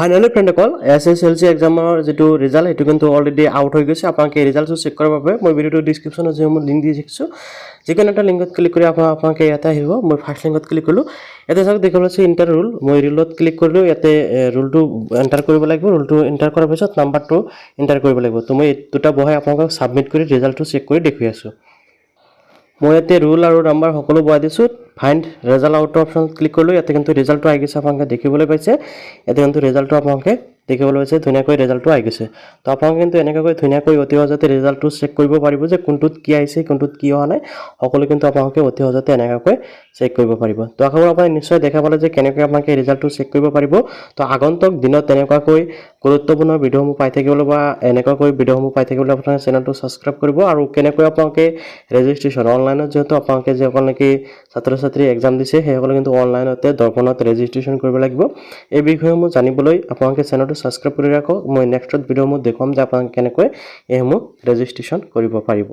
finally ফ্ৰেণ্ডসকল SSLC এক্সামৰ যিটো result সেইটো কিন্তু অলৰেডি আউট হৈ গৈছে আপোনালোকে ৰিজাল্টটো চেক কৰাৰ বাবে মই ভিডিঅ'টো ডিছক্ৰিপশ্যনত যে মই লিংক দি ৰাখিছোঁ যিকোনো এটা লিংকত ক্লিক কৰি আপোনালোকে ইয়াতে আহিব মই ফাৰ্ষ্ট লিংকত ক্লিক কৰিলোঁ ইয়াতে চাওক দেখিবলৈ আছে ইণ্টাৰ ৰুল মই ৰুলত ক্লিক কৰিলোঁ ইয়াতে ৰুলটো এণ্টাৰ কৰিব লাগিব ৰুলটো এণ্টাৰ কৰাৰ পিছত নাম্বাৰটো এণ্টাৰ কৰিব লাগিব তো মই দুটা বহাই আপোনালোকক ছাবমিট কৰি ৰিজাল্টটো চেক কৰি দেখুৱাই আছোঁ মই ইয়াতে ৰুল আৰু নাম্বাৰ সকলো বহাই দিছোঁ find result out option click কৰিলোঁ ইয়াতে কিন্তু ৰিজাল্টটো আহি গৈছে আপোনালোকে দেখিবলৈ পাইছে ইয়াতে কিন্তু ৰিজাল্টটো আপোনালোকে দেখিবলৈ পাইছে ধুনীয়াকৈ ৰিজাল্টটো আহি গৈছে তো আপোনালোকে কিন্তু এনেকৈ ধুনীয়াকৈ অতি সহজতে ৰিজাল্টটো চেক কৰিব পাৰিব যে কোনটোত কি আহিছে কোনটোত কি হোৱা নাই সকলো কিন্তু আপোনালোকে অতি সহজতে এনেকৈ চেক কৰিব পাৰিব তো আশা কৰোঁ আপুনি নিশ্চয় দেখা পালে যে কেনেকৈ আপোনালোকে ৰিজাল্টটো চেক কৰিব পাৰিব তো আগন্তুক দিনত তেনেকুৱাকৈ গুৰুত্বপূৰ্ণ ভিডিঅ'সমূহ পাই থাকিবলৈ বা এনেকুৱাকৈ ভিডিঅ'সমূহ পাই থাকিবলৈ আপোনালোকে চেনেলটো ছাবস্ক্ৰাইব কৰিব আৰু কেনেকৈ আপোনালোকে ৰেজিষ্ট্ৰেশ্যন অনলাইনত যিহেতু আপোনালোকে যিসকল নেকি ছাত্ৰ ছাত্ৰী এক্সাম দিছে সেইসকলে কিন্তু অনলাইনতে দৰ্পণত ৰেজিষ্ট্ৰেশ্যন কৰিব লাগিব এই বিষয়সমূহ জানিবলৈ আপোনালোকে চেনেলটো ছাবস্ক্ৰাইব কৰি ৰাখক মই নেক্সট ভিডিঅ'সমূহ দেখুৱাম যে আপোনালোকে কেনেকৈ এইসমূহ ৰেজিষ্ট্ৰেশ্যন কৰিব পাৰিব